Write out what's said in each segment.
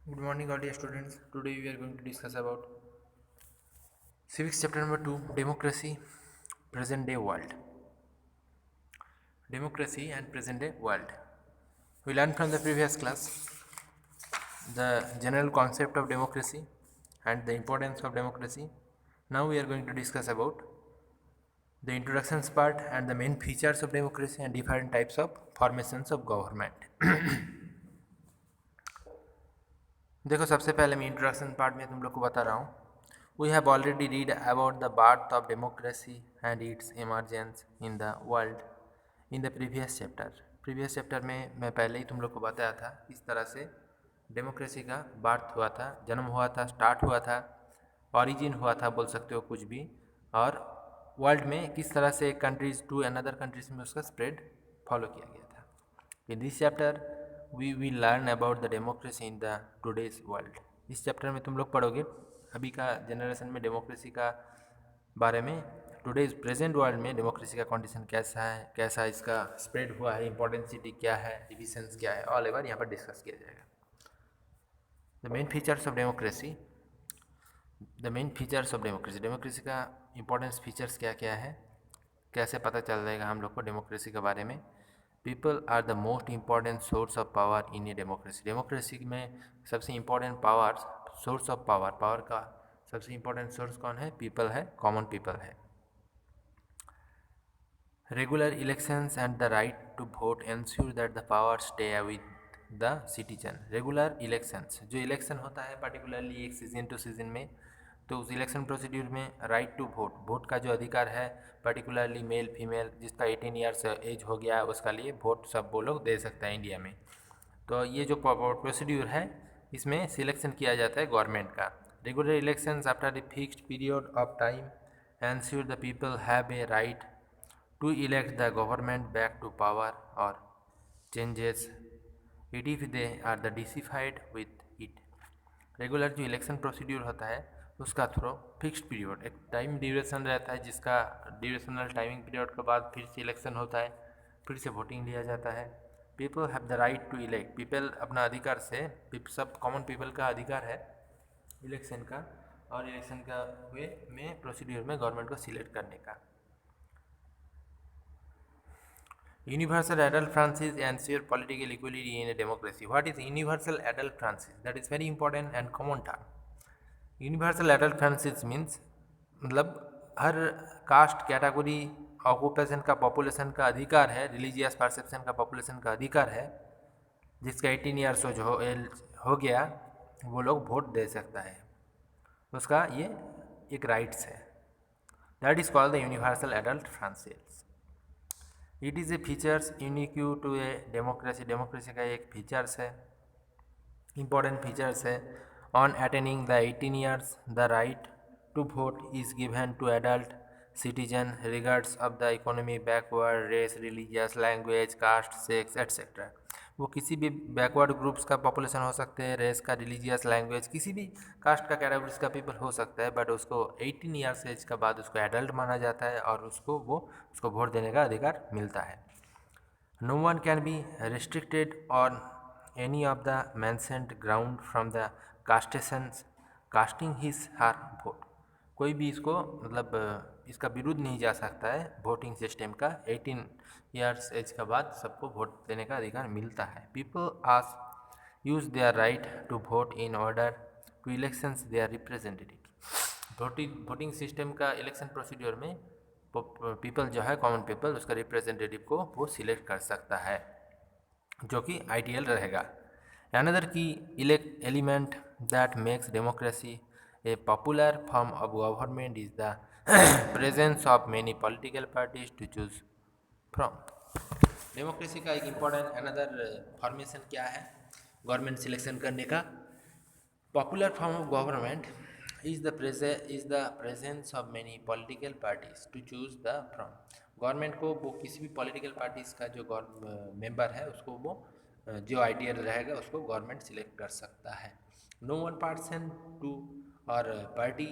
Good morning, all dear students. Today we are going to discuss about civics chapter number 2, democracy, present day world. Democracy and present day world. We learned from the previous class the general concept of democracy and the importance of democracy. Now we are going to discuss about the introductions part and the main features of democracy and different types of formations of government. देखो, सबसे पहले मैं introduction part में तुम लोग को बता रहा हूँ। We have already read about the birth of democracy and its emergence in the world in the previous chapter में मैं पहले ही तुम लोग को बताया था किस तरह से डेमोक्रेसी का बर्थ हुआ था, जन्म हुआ था, स्टार्ट हुआ था, ऑरिजिन हुआ था, बोल सकते हो कुछ भी, और वर्ल्ड में किस तरह से एक कंट्रीज टू अनदर कंट्रीज में उसका स्प्रेड फॉलो किया गया था। In this chapter we will learn about the democracy in the today's world. इस चैप्टर में तुम लोग पढ़ोगे अभी का जनरेशन में डेमोक्रेसी का बारे में, टुडेज प्रेजेंट वर्ल्ड में डेमोक्रेसी का कंडीशन कैसा है, कैसा इसका स्प्रेड हुआ है, इंपॉर्टेंसिटी क्या है, डिविजन्स क्या है, ऑल एवर यहाँ पर डिस्कस किया जाएगा। The main features of democracy, democracy का इंपॉर्टेंस फीचर्स क्या क्या है, कैसे पता चल जाएगा हम लोग को डेमोक्रेसी के बारे में। People are the most important source of power in a democracy में सबसे important power, source of power का सबसे इम्पॉर्टेंट सोर्स कौन है? पीपल है, कॉमन पीपल है। Regular elections and the right to vote ensure that the power stay with the citizen. Regular elections, जो election होता है पर्टिकुलरली एक सीजन टू सीजन में, तो उस इलेक्शन प्रोसीड्यूर में राइट टू वोट का जो अधिकार है, पर्टिकुलरली मेल फीमेल जिसका 18 ईयर्स एज हो गया उसका लिए वोट सब वो लोग दे सकता है इंडिया में। तो ये जो प्रोसीड्यूर है इसमें सिलेक्शन किया जाता है गवर्नमेंट का। Regular elections after a fixed period of time ensure the people have a right to elect the government back to power और changes it if they are the dissatisfied with it. Regular जो election procedure होता है उसका through fixed period, एक time duration रहता है जिसका ड्यूरेशनल timing period के बाद फिर से इलेक्शन होता है, फिर से वोटिंग लिया जाता है। People have the right to elect, people अपना अधिकार से, सब कॉमन पीपल का अधिकार है इलेक्शन का, और इलेक्शन का वे में प्रोसीड्यूर में गवर्नमेंट को सिलेक्ट करने का। Universal adult franchise ensure political equality in a democracy. What is universal adult franchise? That is very important and common term. Universal adult Francis means मतलब हर कास्ट कैटेगरी ऑक्यूपेशन का population का अधिकार है, religious perception का population का अधिकार है, जिसका 18 ईयर्स हो गया वो लोग वोट दे सकता है, उसका ये एक राइट्स है। That is called the universal adult franchise. It is a features unique to a democracy का एक फीचर्स है, इम्पॉर्टेंट फीचर्स है। On attaining the 18 years, the right to vote is given to adult citizen regardless of the economy, backward, race, religious, language, caste, sex, etc. वो किसी भी backward groups का population हो सकते हैं, रेस का, रिलीजियस, लैंग्वेज, किसी भी कास्ट का कैटेगरीज का पीपल हो सकता है, बट उसको 18 ईयर्स एज का बाद उसको एडल्ट माना जाता है और उसको वोट देने का अधिकार मिलता है। No one can be restricted on any of the mentioned ground from the casting his her vote। कोई भी इसको मतलब इसका विरुद्ध नहीं जा सकता है वोटिंग सिस्टम का। 18 ईयर्स एज के बाद सबको वोट देने का अधिकार मिलता है। People as use their right to vote in order to elections their representative. Voting system का इलेक्शन प्रोसीड्योर में पीपल जो है, कॉमन पीपल, उसका रिप्रेजेंटेटिव को वो सिलेक्ट कर सकता है, जो कि आइडियल रहेगा। Another key element that makes democracy a popular form of government is the presence of many political parties to choose from. Democracy का एक इम्पॉर्टेंट अनदर फॉर्मेशन क्या है गवर्नमेंट सिलेक्शन करने का? Popular form of government is the presence of many political parties to choose the from। Government को वो किसी भी पॉलिटिकल पार्टीज का जो मेंबर है उसको वो जो आइडियल रहेगा उसको गवर्नमेंट सिलेक्ट कर सकता है। नो वन पर्सन टू और पार्टी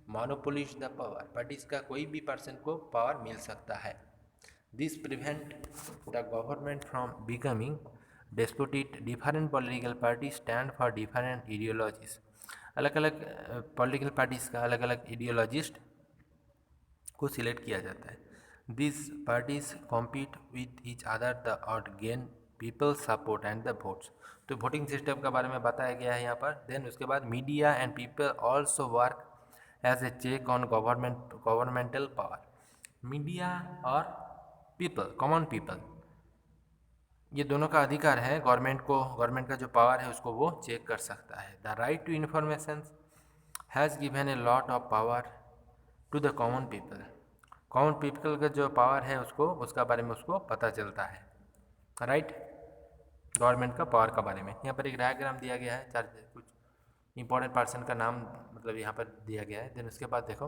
मोनोपोलिज द पावर, पार्टीज का कोई भी पर्सन को पावर मिल सकता है। This prevent the government from becoming despotate, different political parties stand for different ideologies. अलग अलग पॉलिटिकल पार्टीज का अलग अलग ideologist को सिलेक्ट किया जाता है। This parties compete with each other the और gain people support and the votes. तो वोटिंग सिस्टम के बारे में बताया गया है यहाँ पर। देन उसके बाद media and people also work as a check on governmental power. Media और पीपल, कॉमन पीपल, ये दोनों का अधिकार है गवर्नमेंट का जो पावर है उसको वो चेक कर सकता है। The right to information has given a lot of power to the common people. Common people का जो पावर है उसका बारे में उसको पता चलता है, राइट, गवर्नमेंट का पावर का बारे में। यहाँ पर एक डायग्राम दिया गया है, चार कुछ इंपॉर्टेंट पर्सन का नाम मतलब यहाँ पर दिया गया है। देन उसके बाद देखो,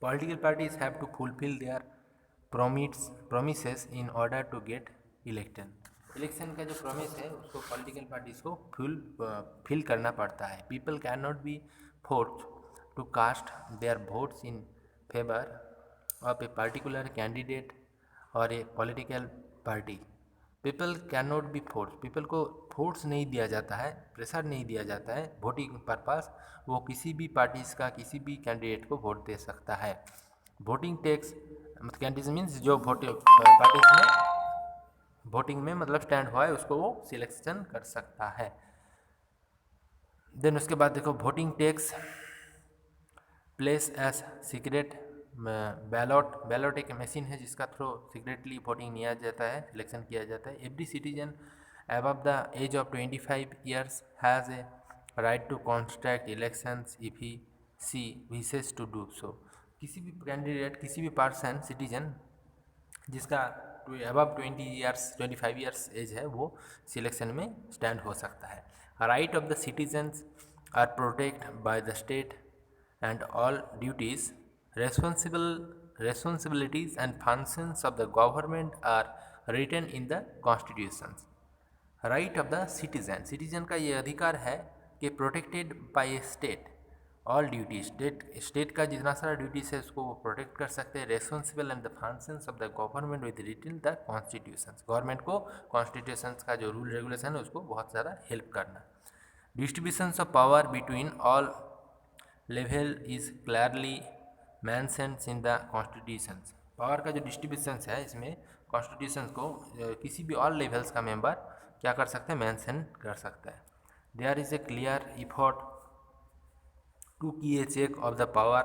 political parties have to fulfil their promises in order to get election. Election का जो प्रॉमिस है उसको पॉलिटिकल पार्टीज को फिल करना पड़ता है। People can not be forced to cast their votes in favour of a particular candidate और a political party. People can not be force, people को फोर्स नहीं दिया जाता है, प्रेशर नहीं दिया जाता है वोटिंग पर्पस। वो किसी भी पार्टीज का किसी भी कैंडिडेट को वोट दे सकता है। वोटिंग टेक्स कैंडिडेट मीन्स जो पार्टीज में वोटिंग में मतलब स्टैंड हुआ है उसको वो सिलेक्शन कर सकता है। देन उसके बाद देखो, voting takes place as secret ballot एक मशीन है जिसका थ्रू सीक्रेटली वोटिंग किया जाता है, सिलेक्शन किया जाता है। Every citizen above the age of 25 years has a right to contest elections if he she wishes to do so। किसी भी कैंडिडेट, किसी भी पर्सन, सिटीजन जिसका अबव 25 ईयर्स एज है वो सिलेक्शन में स्टैंड हो सकता है। Right of the citizens are protect by the state and all duties responsibilities and functions of the government are written in the constitutions। Right of the citizen, citizen का ये अधिकार है कि protected by state all duty, state का जितना सारा duties है उसको वो प्रोटेक्ट कर सकते हैं। Responsible and the functions of the government with written the constitutions, government को कॉन्स्टिट्यूशंस का जो रूल रेगुलेशन है उसको बहुत ज़्यादा हेल्प करना। Distributions of power between all level is clearly mentioned in the constitutions. Power का जो डिस्ट्रीब्यूशंस है इसमें कॉन्स्टिट्यूशंस को किसी भी ऑल लेवल्स का मेंबर क्या कर सकते हैं, मेंशन कर सकता है। There is a clear effort to keep a check of the power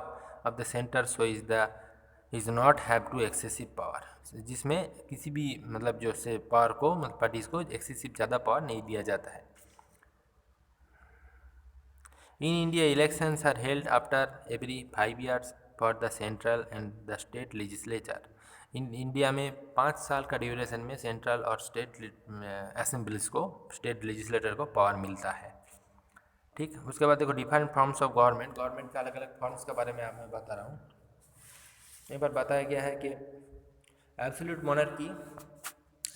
of the centre so is not have too excessive power, जिसमें किसी भी मतलब जो से पावर को मतलब पार्टीज को एक्सेसिव ज़्यादा पावर नहीं दिया जाता है। In India elections are held after every 5 years for the central and the state legislature. India में 5 साल का ड्यूरेशन में सेंट्रल और स्टेट असेंबलीज को, स्टेट लेजिस्लेटर को पावर मिलता है। ठीक, उसके बाद देखो डिफरेंट फॉर्म्स ऑफ गवर्नमेंट का अलग अलग फॉर्म्स के बारे में मैं बता रहा हूँ। यहाँ पर बताया गया है कि absolute monarchy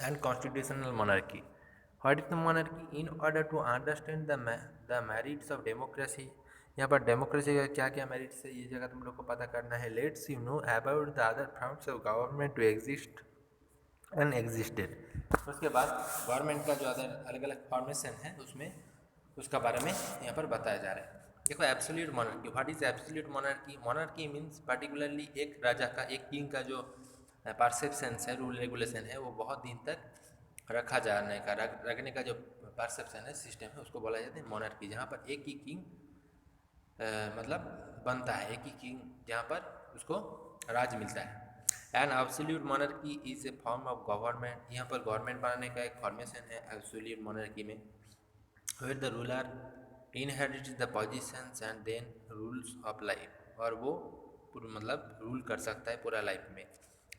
and constitutional monarchy. What is the monarchy? In order to understand the merits of democracy, यहाँ पर डेमोक्रेसी का क्या क्या मेरिट्स है ये जगह तुम लोग को पता करना है। Let's you know about the other forms of government to exist and existed. उसके बाद गवर्नमेंट का जो अदर अलग अलग फॉर्मेशन है उसमें उसका बारे में यहाँ पर बताया जा रहा है। देखो absolute monarchy, what is absolute monarchy? Monarchy means particularly एक राजा का, एक किंग का जो परसेप्शंस है, रूल रेगुलेशन है वो बहुत दिन तक रखने का जो परसेप्शन है, सिस्टम है, उसको बोला जाता है मोनार्की। जहाँ पर एक ही किंग मतलब बनता है, एक ही किंग जहाँ पर उसको राज मिलता है। An absolute monarchy is a form of government, यहाँ पर गवर्नमेंट बनाने का एक फॉर्मेशन है एब्सोल्यूट मोनार्की में। Where the ruler inherits the positions and then rules of life, और वो मतलब रूल कर सकता है पूरा लाइफ में।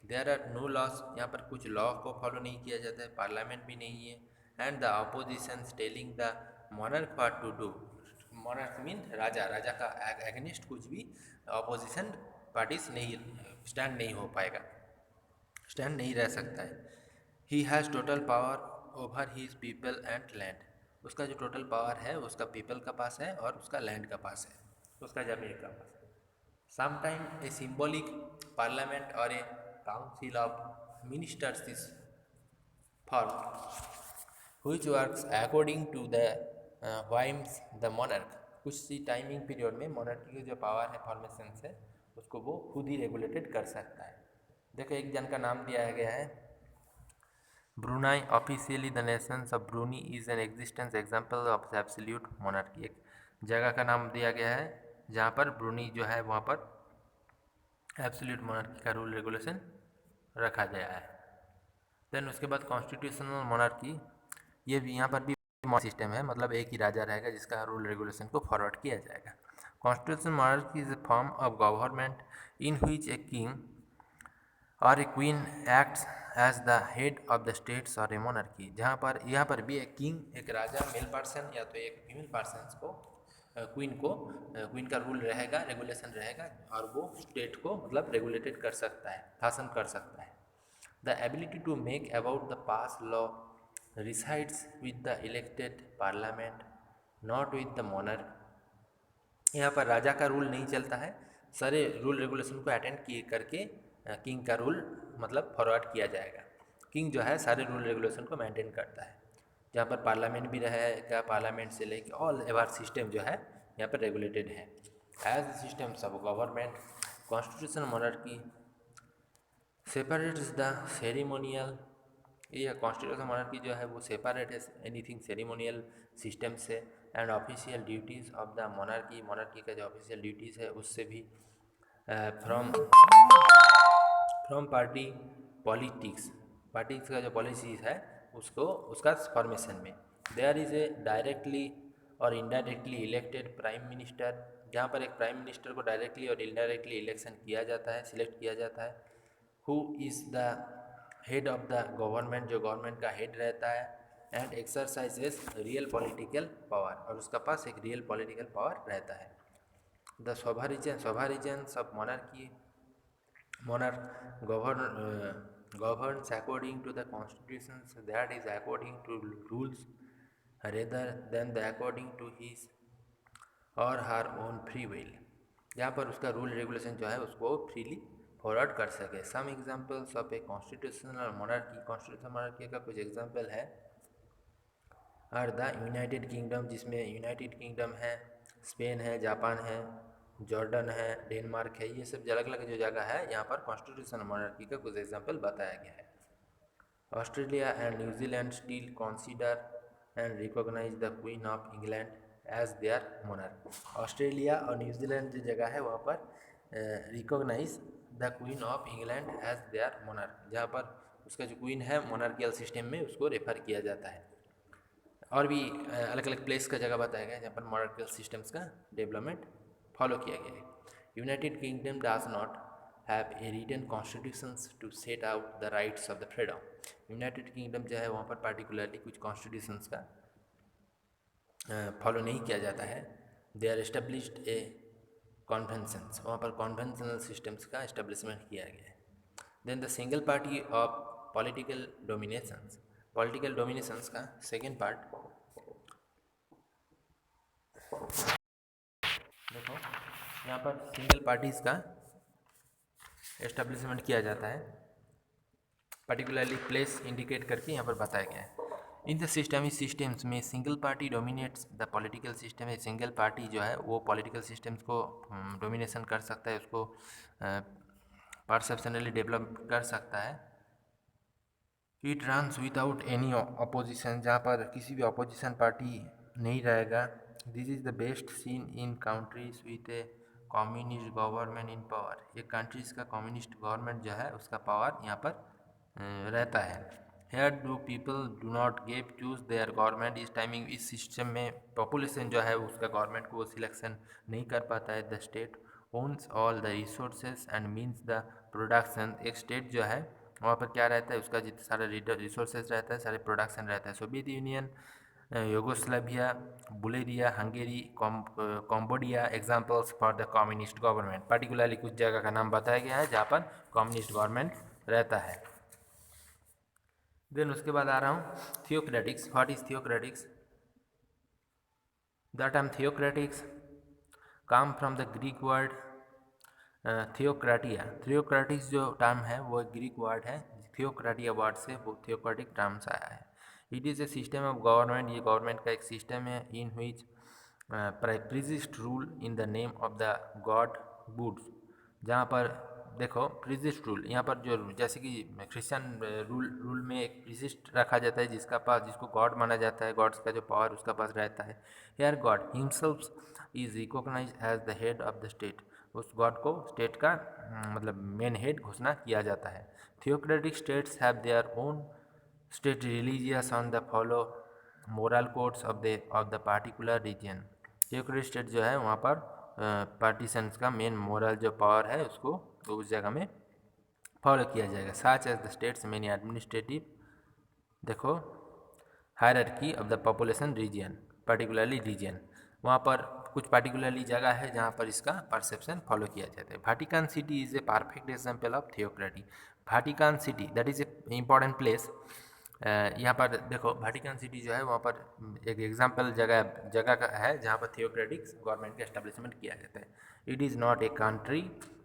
देयर आर नो लॉस, यहाँ पर कुछ लॉ को फॉलो नहीं किया जाता है, पार्लियामेंट भी नहीं है। And the opposition telling the monarch what to do, monarch mean राजा का एगेंस्ट कुछ भी अपोजिशन पार्टीज नहीं स्टैंड नहीं हो पाएगा, स्टैंड नहीं रह सकता है। He has total power over his people and land, उसका जो टोटल पावर है उसका पीपल का पास है और उसका लैंड का पास है, उसका ज़मीन का पास है। समटाइम ए सिंबॉलिक पार्लियामेंट और ए council of ministers is form which works according to the whims the monarch। कुछ सी टाइमिंग पीरियड में मोनार्की की जो पावर है फॉर्मेशन से उसको वो खुद ही रेगुलेटेड कर सकता है। देखो एक जन का नाम दिया गया है Brunei. Officially the nations of Brunei is an existence example of absolute monarchy. एक जगह का नाम दिया गया है जहाँ पर ब्रूनी जो है वहाँ पर एब्सोल्यूट मोनार्की का रूल रेगुलेशन रखा गया है। देन उसके बाद कॉन्स्टिट्यूशनल मोनार्की, ये भी यहाँ पर भी सिस्टम है, मतलब एक ही राजा रहेगा जिसका रूल रेगुलेशन को फॉरवर्ड किया जाएगा। Constitutional monarchy is a form of government in which a king और a queen acts as the head of the states और ए मोनार्की। जहाँ पर यहाँ पर भी एक किंग, एक राजा मेल पर्सन या तो एक फीमेल पर्सन को क्वीन का रूल रहेगा, रेगुलेशन रहेगा और वो स्टेट को मतलब रेगुलेटेड कर सकता है, शासन कर सकता है। The ability to make about the pass law resides with the elected parliament not with the monarch. यहाँ पर राजा का रूल नहीं चलता है, सारे रूल रेगुलेशन को अटेंड किए करके किंग का रूल मतलब फॉरवर्ड किया जाएगा। किंग जो है सारे रूल रेगुलेशन को मेंटेन करता है। जहाँ पर पार्लियामेंट भी रहेगा, पार्लियामेंट से लेकर ऑल एवर सिस्टम जो है यहाँ पर रेगुलेटेड है। As systems of government constitution monarchy separates the ceremonial. ये कॉन्स्टिट्यूशन मोनार्की जो है वो सेपरेट है एनीथिंग सेरेमोनियल सिस्टम से and official duties of the monarchy. Monarchy का जो ऑफिशियल ड्यूटीज़ है उससे भी फ्रॉम पार्टी पॉलिटिक्स। पार्टीज का जो पॉलिसीज है उसको उसका फॉर्मेशन में देयर इज़ ए डायरेक्टली और इनडायरेक्टली इलेक्टेड प्राइम मिनिस्टर। जहाँ पर एक प्राइम मिनिस्टर को डायरेक्टली और इनडायरेक्टली इलेक्शन किया जाता है, सिलेक्ट किया जाता है। Who is the head of the government, जो गवर्नमेंट का हेड रहता है and exercises real political power, और उसका पास एक रियल पॉलिटिकल पावर रहता है। The sovereignty of monarchy monarch governs according to the constitutions, that is according to rules rather than the according to his or her own free will। जहाँ पर उसका rule regulation जो है उसको freely forward कर सके। Some examples of a constitutional monarchy. Constitutional monarchy का कुछ एग्जाम्पल है और द यूनाइटेड किंगडम, जिसमें यूनाइटेड किंगडम है, स्पेन है, जापान है, जॉर्डन है, डेनमार्क है। ये सब अलग अलग जो जगह है यहाँ पर कॉन्स्टिट्यूशनल मोनार्की का कुछ एग्जाम्पल बताया गया है। Australia and New Zealand still consider and recognise the queen of England as their monarch. Australia और न्यूजीलैंड जो जगह है वहाँ पर recognise the queen of England as their monarch, जहाँ पर उसका जो क्वीन है मोनार्कियल सिस्टम में उसको रेफर किया जाता है। और भी अलग अलग प्लेस का जगह बताया गया है जहाँ पर मोनार्कियल सिस्टम्स का डेवलपमेंट फॉलो किया गया है। United Kingdom does not have a written constitutions to set out the rights of the freedom. United Kingdom जो है वहाँ पर पार्टिकुलरली कुछ कॉन्स्टिट्यूशंस का फॉलो नहीं किया जाता है। दे आर एस्टेब्लिश्ड ए कॉन्वेंशंस, वहाँ पर कॉन्वेंशनल सिस्टम्स का एस्टेब्लिशमेंट किया गया है। Then the single party of political dominations. Political dominations का सेकेंड पार्ट देखो, यहाँ पर सिंगल पार्टीज़ का एस्टेब्लिशमेंट किया जाता है, पर्टिकुलरली प्लेस इंडिकेट करके यहाँ पर बताया गया है। इन द सिस्टमिक सिस्टम्स में single party dominates the political system है। सिंगल पार्टी जो है वो पॉलिटिकल सिस्टम्स को डोमिनेशन कर सकता है, उसको परसेप्शनली डेवलप कर सकता है। It runs without any opposition, जहाँ पर किसी भी अपोजिशन पार्टी नहीं रहेगा। This is the best seen in countries with a communist government in power. ये कंट्रीज़ का कम्युनिस्ट गवर्नमेंट जो है उसका पावर यहाँ पर रहता है। Here do people do not gave choose their government. इस टाइमिंग इस सिस्टम में पॉपुलेशन जो है उसका गवर्नमेंट को वो सिलेक्शन नहीं कर पाता है। The state owns all the resources and means the production. एक स्टेट जो है वहाँ पर क्या रहता है, उसका जितना सारा रिसोर्सेज रहता है, सारे प्रोडक्शन रहता है। Soviet union, Yugoslavia, Bulgaria, Hungary, Cambodia examples for the communist government. Particularly कुछ जगह का नाम बताया गया है जहाँ पर कम्युनिस्ट गवर्नमेंट रहता है। देन उसके बाद आ रहा हूँ theocratics. What is theocratics? The term theocratics come from the Greek word theokratia. Theocratics जो टर्म है वो ग्रीक वर्ड है, थियोक्रेटिया वर्ड से वो थियोक्रेटिक टर्म्स आया है। It is a system of government, ये गवर्नमेंट का एक सिस्टम है in which priests rule in the name of the god buds, जहाँ पर देखो प्रिजिस्ट रूल यहाँ पर जो जैसे कि क्रिश्चियन रूल में एक प्रिजिस्ट रखा जाता है जिसका पास जिसको गॉड माना जाता है, गॉड्स का जो पावर उसका पास रहता है। Here God himself is recognise as the head of the state, उस गॉड को स्टेट का मतलब मेन हेड घोषणा किया जाता है। Theocratic states have their own state religious on the follow moral codes of the particular region. Theocratic state जो है वहाँ पर पार्टीशंस का मेन मोरल जो पावर है उसको तो उस जगह में फॉलो किया जाएगा। Such as the states many administrative देखो hierarchy of the population region, particularly region, वहाँ पर कुछ पर्टिकुलरली जगह है जहाँ पर इसका परसेप्शन फॉलो किया जाता है। Vatican city is a perfect example of theocracy. Vatican city that is a important place. यहाँ पर देखो वाटिकन सिटी जो है वहाँ पर एक एग्जाम्पल जगह का है जहाँ पर थियोक्रेटिक गवर्नमेंट का एस्टेब्लिशमेंट किया जाता है। It is not a country,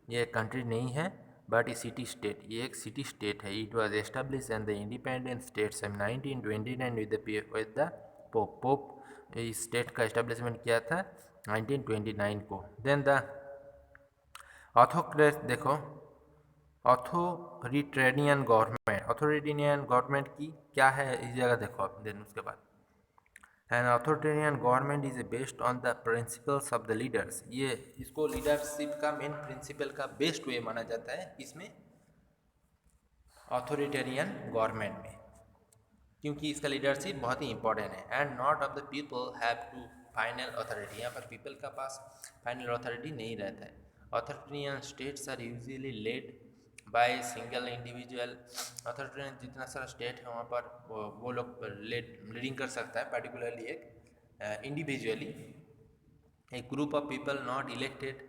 ये एक कंट्री नहीं है, बट ए सिटी स्टेट, ये एक सिटी स्टेट है। It was establish and the independent states in 1929 with the pope इस स्टेट का एस्टेब्लिशमेंट किया था 1929 को। देन द ऑथोक्रेट देखो ऑथोरिटेरियन गवर्नमेंट, ऑथोरिटेरियन गवर्नमेंट की क्या है इस जगह देखो आप। देन उसके बाद an authoritarian government is based on the principles of the leaders, ये इसको लीडरशिप का मेन प्रिंसिपल का बेस्ट वे माना जाता है इसमें ऑथोरिटेरियन गवर्नमेंट में, क्योंकि इसका लीडरशिप बहुत ही इंपॉर्टेंट है। And not of the people have to final authority, यहाँ पर पीपल का पास फाइनल अथॉरिटी नहीं रहता है। Authoritarian states are usually led by single individual, authoritarian जितना सारा स्टेट है वहाँ पर वो लोग लीडिंग कर सकता है, पर्टिकुलरली एक individually. A group of people not elected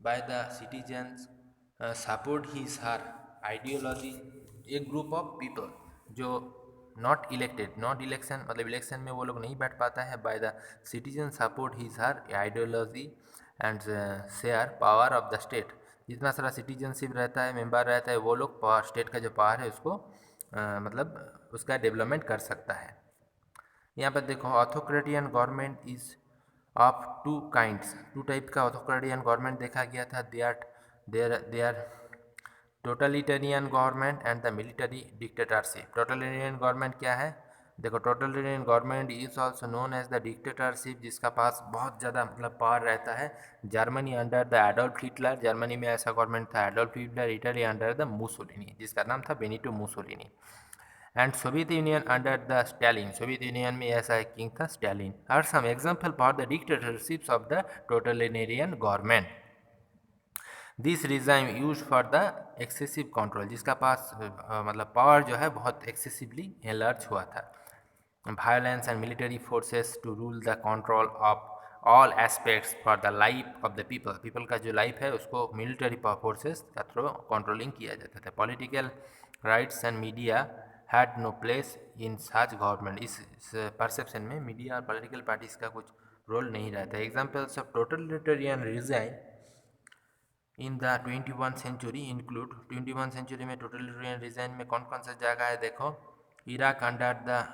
by the citizens support his her ideology। एक ग्रुप ऑफ पीपल जो नॉट इलेक्टेड, नॉट इलेक्शन मतलब इलेक्शन में वो लोग नहीं बैठ पाता है, by the citizen support his her ideology and share power of the state, जितना सारा सिटीजनशिप रहता है, मेंबर रहता है, वो लोग पावर स्टेट का जो पावर है उसको मतलब उसका डेवलपमेंट कर सकता है। यहाँ पर देखो authoritarian government is of two kinds, two type का ऑथोक्रेटियन गवर्नमेंट देखा गया था। They are totalitarian government and the military dictatorship. Totalitarian government क्या है देखो, totalitarian government is also known as the dictatorship, जिसका पास बहुत ज़्यादा मतलब पावर रहता है। Germany under the Adolf Hitler, Germany में ऐसा गवर्नमेंट था Adolf Hitler. Italy under the Mussolini जिसका नाम था Benito Mussolini. And Soviet union under the Stalin, Soviet Union में ऐसा एक किंग था Stalin. Are some example for the dictatorships of the totalitarian government. This regime use for the excessive control, जिसका पास मतलब पावर जो है बहुत एक्सेसिवली एलर्ज हुआ था। Violence and military forces to rule the control of all aspects for the life of the people, people का जो लाइफ है उसको मिलिट्री फोर्सेस का थ्रू कंट्रोलिंग किया जाता था। Political rights and media had no place in such government, इस perception में मीडिया और पॉलिटिकल पार्टीज का कुछ रोल नहीं रहता है। Examples of totalitarian regime in the 21 century include, 21 century में टोटलिटेरियन रिजाइन में कौन कौन सा जगह है देखो। Iraq under the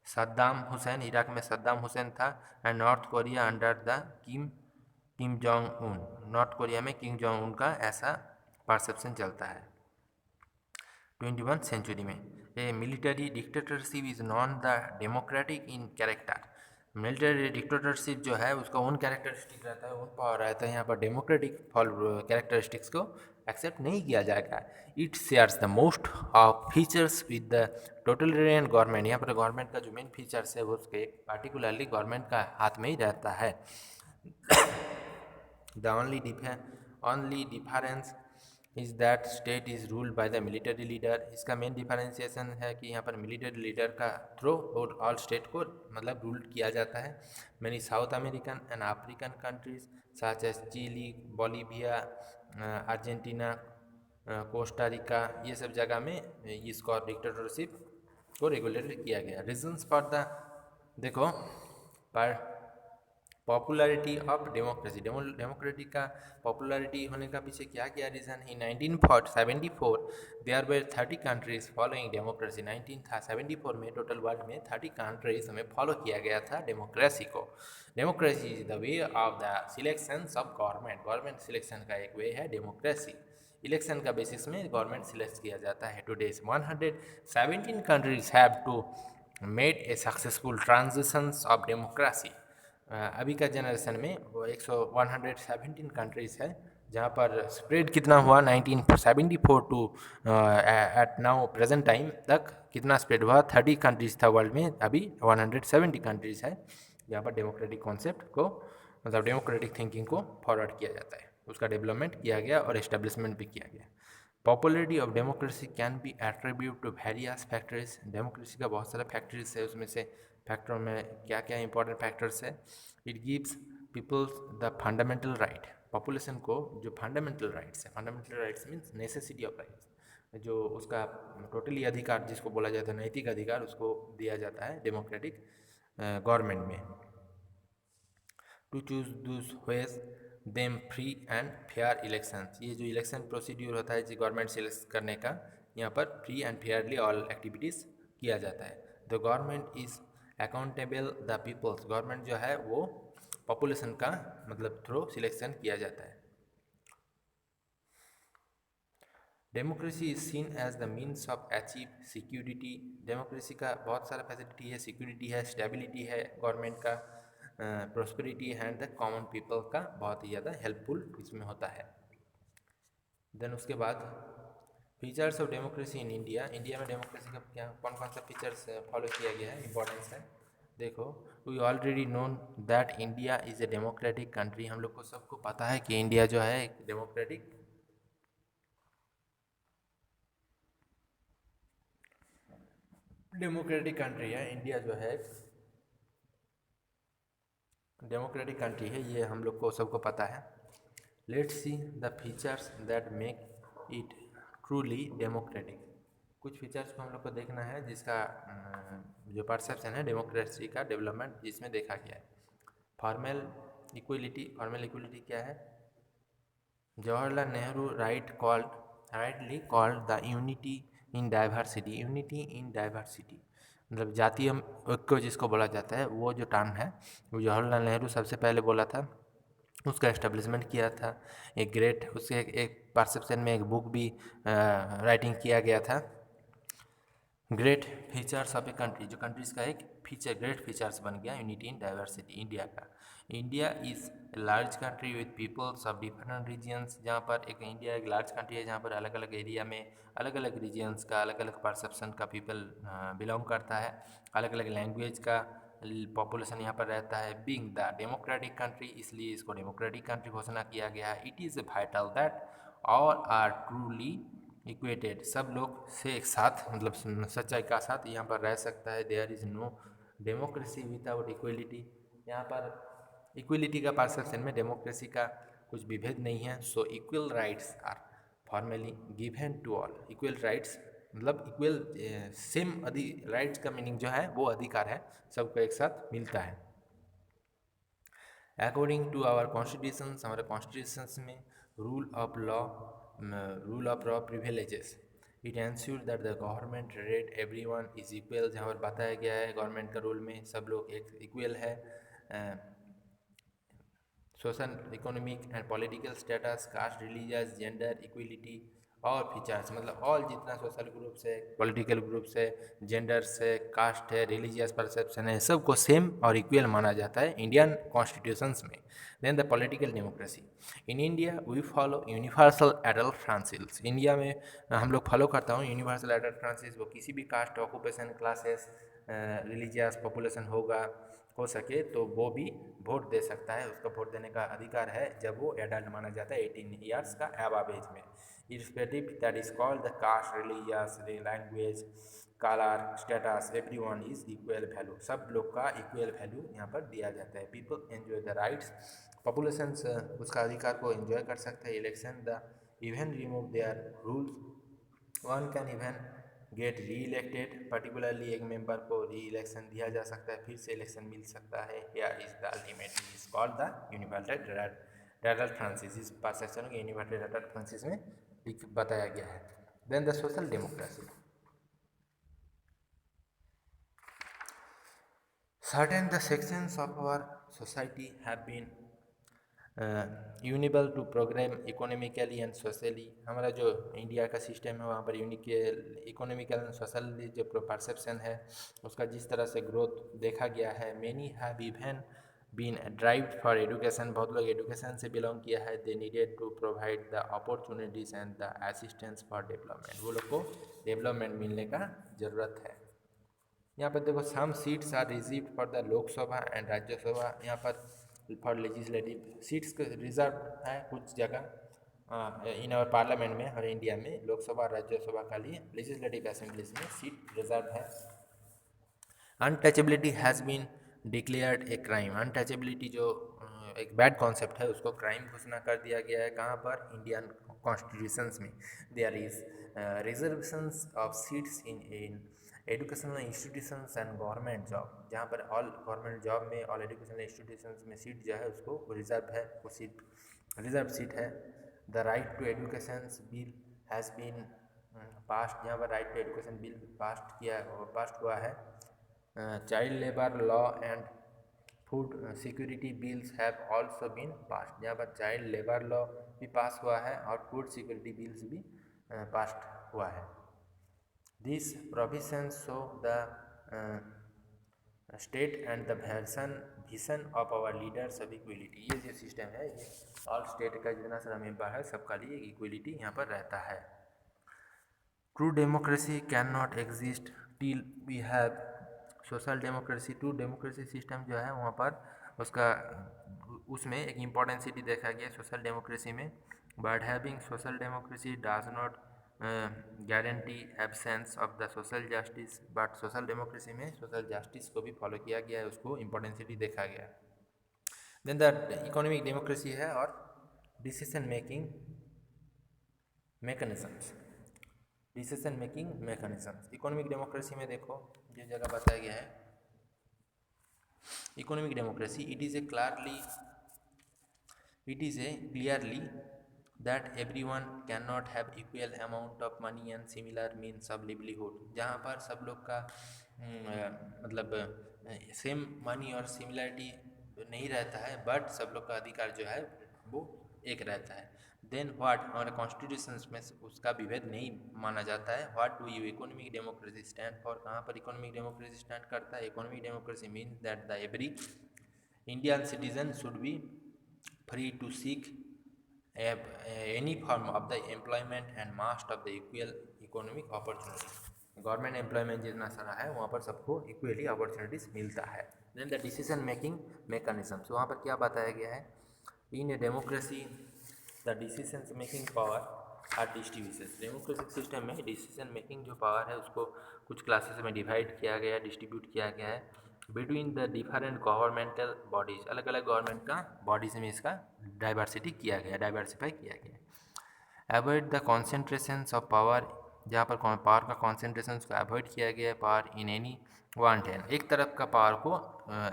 Saddam Hussain, Iraq में सद्दाम हुसैन था। And north Korea under the Kim Jong Un, north Korea में किम जोंग उन का ऐसा परसेप्शन चलता है 21 सेंचुरी में। A military dictatorship is non the democratic in character, military dictatorship जो है उसका ओन कैरेक्टरिस्टिक रहता है, ओन पावर रहता है। यहाँ पर डेमोक्रेटिक कैरेक्टरिस्टिक्स को एक्सेप्ट नहीं किया जाएगा। It shares the most of features with the totalitarian government, यहाँ पर गवर्नमेंट का जो मेन फीचर्स है वो उसके पार्टिकुलरली गवर्नमेंट का हाथ में ही रहता है। The only difference is that state is ruled by the military leader, इसका मेन डिफरेंशिएशन है कि यहाँ पर मिलिट्री लीडर का थ्रू और ऑल स्टेट को मतलब रूल किया जाता है। Many South American and African countries such as Chile, Bolivia, Argentina, Costa Rica, ये सब जगह में इसको डिक्टेटरशिप को रेगुलेट किया गया। रीजन्स फॉर द देखो पर पॉपुलैरिटी ऑफ डेमोक्रेसी, डेमोक्रेटिक का पॉपुलैरिटी होने का पीछे क्या क्या रीज़न है? 1974 there were 30 countries following democracy. 1974 में टोटल वर्ल्ड में 30 कंट्रीज में फॉलो किया गया था डेमोक्रेसी को। Democracy is the way of the selection of government, government selection का एक वे है डेमोक्रेसी। इलेक्शन का बेसिस में गवर्नमेंट सिलेक्ट किया जाता है। Today's 117 countries have to made a successful transitions of democracy. अभी का जनरेशन में वो 117 कंट्रीज़ है, जहाँ पर स्प्रेड कितना हुआ 1974 to at now present time तक कितना स्प्रेड हुआ? 30 कंट्रीज़ था वर्ल्ड में, अभी 170 कंट्रीज़ है जहाँ पर डेमोक्रेटिक कॉन्सेप्ट को, मतलब डेमोक्रेटिक थिंकिंग को फॉरवर्ड किया जाता है, उसका डेवलपमेंट किया गया और इस्टेब्लिशमेंट भी किया गया। Popularity of democracy can be attributed to various factors. Democracy का बहुत सारा फैक्टर्स है, उसमें से फैक्टर में क्या क्या इंपॉर्टेंट फैक्टर्स है? It gives peoples the fundamental right, population को जो फंडामेंटल राइट्स है, fundamental rights means necessity of rights, जो उसका टोटली अधिकार जिसको बोला जाता है नैतिक अधिकार, उसको दिया जाता है डेमोक्रेटिक गवर्नमेंट में। To choose those ways them free and fair elections, ये जो इलेक्शन प्रोसीड्यूर होता है जी गवर्नमेंट सिलेक्ट करने का, यहाँ पर free and fairly all activities किया जाता है। The government is accountable the peoples, government जो है वो पॉपुलेशन का मतलब थ्रू सिलेक्शन किया जाता है। Democracy is seen as the means of achieve security, democracy का बहुत सारा फैसिलिटी है, सिक्योरिटी है, स्टेबिलिटी है गवर्नमेंट का, prosperity and the common people का बहुत ही ज़्यादा हेल्पफुल इसमें होता है। देन उसके बाद features of democracy in India, India में डेमोक्रेसी का क्या कौन कौन सा फीचर्स फॉलो किया गया है, इंपॉर्टेंस है। देखो, we already known that India is a democratic country, हम लोग को सबको पता है कि इंडिया जो है एक डेमोक्रेटिक कंट्री है। इंडिया जो है डेमोक्रेटिक कंट्री है, ये हम लोग को सबको पता है। Let's see the features that make it truly democratic, कुछ फीचर्स को हम लोग को देखना है जिसका जो परसेप्शन है डेमोक्रेसी का डेवलपमेंट जिसमें देखा गया है। फॉर्मल इक्वलिटी, फॉर्मल इक्वलिटी क्या है? Jawaharlal Nehru rightly called the unity in diversity, unity in diversity मतलब जातीय ऐक्य जिसको बोला जाता है, वो जो टर्म है वो जवाहरलाल नेहरू सबसे पहले बोला था, उसका एस्टेब्लिशमेंट किया था। एक ग्रेट उसके एक परसेप्शन में एक बुक भी राइटिंग किया गया था, great features of a country, जो कंट्रीज़ का एक फीचर ग्रेट फीचर्स बन गया यूनिटी इन डाइवर्सिटी इंडिया का। India is a large country with peoples of different regions, जहाँ पर एक इंडिया एक लार्ज कंट्री है जहाँ पर अलग अलग एरिया में अलग अलग रीजन्स का अलग अलग परसेप्शन का पीपल बिलोंग करता है, अलग अलग लैंग्वेज का पॉपुलेशन यहाँ पर रहता है। बीइंग द डेमोक्रेटिक कंट्री, इसलिए इसको डेमोक्रेटिक कंट्री घोषणा किया गया है। It is vital that all are truly equated, सब लोग से एक साथ मतलब सच्चाई का साथ यहाँ पर रह सकता है। There is no democracy without equality, यहाँ पर इक्वलिटी का परसेप्शन में डेमोक्रेसी का कुछ विभेद नहीं है। So equal rights are formally given to all, equal rights मतलब इक्वल सेम राइट्स का मीनिंग जो है वो अधिकार है, सबको एक साथ मिलता है। अकॉर्डिंग टू आवर कॉन्स्टिट्यूशन, हमारे कॉन्स्टिट्यूशन में rule of law privileges, it ensure that the government rate everyone is equal, जहाँ पर बताया गया है गवर्नमेंट का रूल में सब लोग एक इक्वल है। Social economic and political status, caste religious gender equality और फीचर्स मतलब ऑल जितना सोशल ग्रुप्स है, पॉलिटिकल ग्रुप्स है, जेंडर्स है, कास्ट है, रिलीजियस परसेप्शन है, सबको सेम और इक्वल माना जाता है इंडियन कॉन्स्टिट्यूशंस में। Then the political democracy in India we follow universal adult franchise, India में हम लोग फॉलो करता हूँ यूनिवर्सल एडल्ट फ्रांसिस। वो किसी भी caste occupation classes religious population हो सके तो वो भी वोट दे सकता है, उसका वोट देने का अधिकार है जब वो एडल्ट माना जाता है 18 ईयर्स का अबव एज में। Irrespective that is called the caste religious language colour status everyone is equal value, सब लोग का इक्वल वैल्यू यहाँ पर दिया जाता है। People enjoy the rights, population उसका अधिकार को एंजॉय कर सकते हैं। Election the even remove their rules, one can even get री इलेक्टेड, पर्टिकुलरली एक मेंबर को री इलेक्शन दिया जा सकता है, फिर से इलेक्शन मिल सकता है। Here is the ultimately is called the universal रेटल फ्रांसिस। इस पास सेक्शन को यूनिवर्सल रेटल फ्रांसिस में बताया गया है। Then the social democracy. Certain the sections of our society have been unable to program economically and socially. हमारा जो इंडिया का सिस्टम है वहाँ पर यूनिक इकोनॉमिकल एंड सोशली जो परसेप्शन है उसका जिस तरह से ग्रोथ देखा गया है। Many have even been derived for education. बहुत लोग एजुकेशन से बिलोंग किया है। They needed to provide the opportunities and the assistance for development. वो लोग को डेवलपमेंट मिलने का ज़रूरत है। यहाँ पर देखो some seats are reserved for the Lok Sabha and Rajya Sabha. यहाँ पर फॉर लेजिस्लेटिव सीट्स रिजर्व है कुछ जगह इन आवर पार्लियामेंट में और इंडिया में लोकसभा और राज्यसभा का लिए लेजिस्लेटिव असेंबलीज में सीट रिजर्व है। Untouchability has been declared a crime. Untouchability जो एक बैड कॉन्सेप्ट है उसको क्राइम घोषणा कर दिया गया है। कहाँ पर? इंडियन कॉन्स्टिट्यूशंस में। There is reservations of seats in educational institutions and government job. जहाँ पर ऑल गवर्नमेंट जॉब में ऑल एजुकेशनल इंस्टीट्यूशंस में सीट जो है उसको रिजर्व है, वो सीट रिजर्व सीट है। The right to education bill has been passed. यहाँ पर right to education bill passed हुआ है। Child labour law and food security bills have also been passed. यहाँ पर चाइल्ड लेबर लॉ भी पास हुआ है और फूड सिक्योरिटी बिल्स भी पास्ड हुआ है। This provisions show the state and the vision of our leaders of equality. ये जो सिस्टम है ये ऑल स्टेट का जितना सारा मेंबर है सबका लिए इक्वलिटी यहाँ पर रहता है। True democracy can not exist till we have social democracy. True democracy system जो है वहाँ पर उसका उसमें एक इम्पॉर्टेंसिटी देखा गया सोशल डेमोक्रेसी में। But having social democracy does not guarantee absence of the social justice. But social democracy में सोशल जस्टिस को भी फॉलो किया गया है, उसको इम्पॉर्टेंसिटी देखा गया। देन द इकोनॉमिक डेमोक्रेसी है और decision making mechanisms. Decision making mechanisms economic democracy में देखो ये जगह बताया गया है। Economic democracy it is A clearly that everyone cannot have equal amount of money and similar means of livelihood। जहाँ पर सब लोग का मतलब सेम मनी और सिमिलरिटी नहीं रहता है, बट सब लोग का अधिकार जो है वो एक रहता है। देन व्हाट हमारे कॉन्स्टिट्यूशन में उसका विभेद नहीं माना जाता है। What do you economic democracy stand for. कहाँ पर इकोनॉमिक डेमोक्रेसी स्टैंड करता है? Economic democracy means that the every Indian citizen should be free to seek any form of the employment and must of the equal economic opportunity। Government employment जितना सारा है वहाँ पर सबको इक्वली अपॉर्चुनिटीज मिलता है। Then the decision making mechanisms वहाँ पर क्या बताया गया है? In a democracy the decision making power are distribution. Democratic system में डिसीजन मेकिंग जो पावर है उसको कुछ क्लासेस में डिवाइड किया गया, डिस्ट्रीब्यूट किया गया है between the different governmental bodies. अलग अलग गवर्नमेंट का बॉडीज़ में इसका डाइवर्सिटी किया गया, डाइवर्सिफाई किया गया। Avoid the concentrations of power. जहाँ पर पावर का कॉन्सेंट्रेशन को अवॉइड किया गया है। Power in any one hand, एक तरफ का पावर को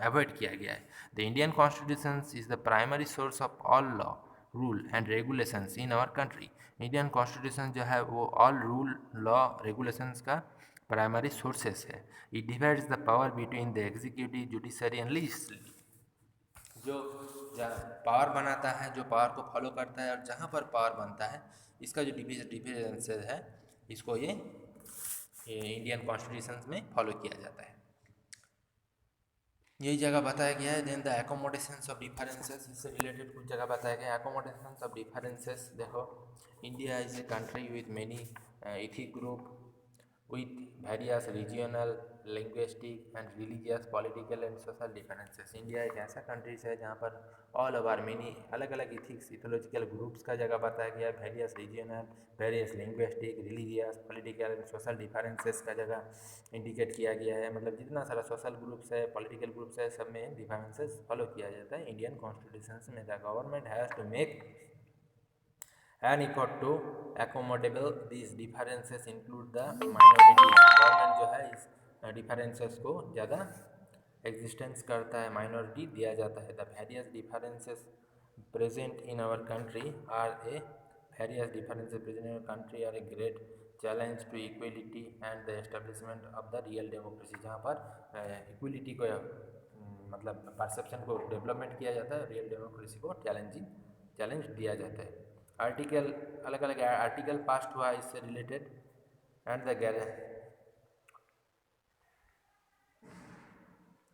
अवॉइड किया गया है। The Indian constitution is the primary source of all law rule and regulations in our country. Indian constitution जो है वो ऑल रूल लॉ रेगुलेशंस का प्राइमरी सोर्सेस है। It divides the power between the executive judiciary and legislative. जो power बनाता है, जो power को फॉलो करता है और जहाँ पर पावर बनता है इसका जो डिफरेंस है इसको ये इंडियन कॉन्स्टिट्यूशन में फॉलो किया जाता है। यही जगह बताया गया है। Then the accommodations of differences, इससे रिलेटेड कुछ जगह बताया गया है। एकोमोडेशंस ऑफ डिफरेंसेस देखो, India is a country with many ethic group with various regional, linguistic and religious, political and social differences। India एक ऐसा कंट्रीज है जहाँ पर ऑल ओवर मेनी अलग अलग इथिक्स इथोलॉजिकल ग्रुप्स का जगह बताया गया है। Various regional, various linguistic, religious, political and social differences का जगह इंडिकेट किया गया है। मतलब जितना सारा सोशल ग्रुप्स है, पॉलिटिकल ग्रुप्स है, सब में डिफरेंसेस फॉलो किया जाता है इंडियन कॉन्स्टिट्यूशन में। The government has to make An effort to accommodable these differences include the minorities. Government जो है इस डिफरेंसेस को ज़्यादा एग्जिस्टेंस करता है, माइनॉरिटी दिया जाता है. The various differences present in our country are a various differences present in our country are a great challenge to equality and the establishment of the real democracy. जहाँ पर equality को मतलब perception को development किया जाता है, real democracy को challenge दिया जाता है. आर्टिकल अलग अलग आर्टिकल पास हुआ इससे related. And the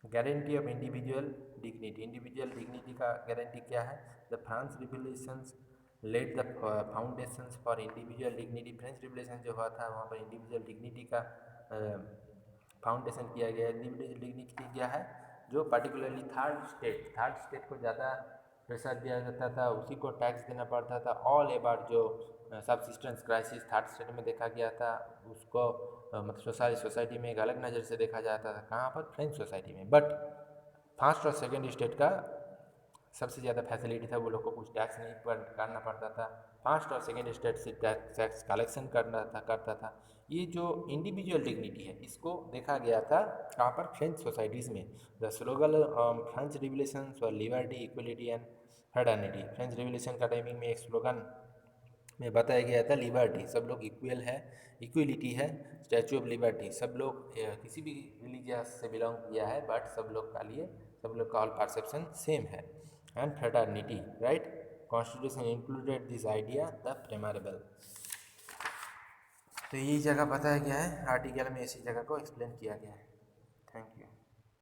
guarantee of individual dignity. Individual dignity का गारंटी क्या है? The France revolutions led the foundations for individual dignity. French revolution जो हुआ था वहाँ पर इंडिविजुअल डिग्निटी का फाउंडेशन किया गया. इंडिविजुअल डिग्निटी क्या है? जो पर्टिकुलरली थर्ड स्टेट को ज़्यादा प्रेशर दिया जाता था, उसी को टैक्स देना पड़ता था. ऑल एबार जो सबसिस्टेंस क्राइसिस थर्ड स्टेट में देखा गया था, उसको मतलब सारी सोसाइटी में एक अलग नज़र से देखा जाता था. कहाँ पर? फ्रेंच सोसाइटी में. बट फर्स्ट और सेकेंड स्टेट का सबसे ज़्यादा फैसिलिटी था, वो लोग को कुछ टैक्स नहीं करना पड़ता था. फर्स्ट और सेकेंड स्टेट से टैक्स कलेक्शन करता था. ये जो इंडिविजुअल डिग्निटी है इसको देखा गया था कहाँ पर? फ्रेंच सोसाइटीज़ में. The slogan French revolution for liberty equality and fraternity. French revolution का टाइमिंग में एक स्लोगन में बताया गया था, लिबर्टी, सब लोग इक्वल है, इक्वलिटी है, स्टैचू ऑफ लिबर्टी, सब लोग किसी भी रिलीजियस से बिलोंग किया है बट सब लोग का लिए सब लोग का ऑल परसेप्शन सेम है. And fraternity, right. Constitution included this idea the preamble. तो यही जगह बताया गया है आर्टिकल में, इसी जगह को एक्सप्लेन किया गया है. Thank you.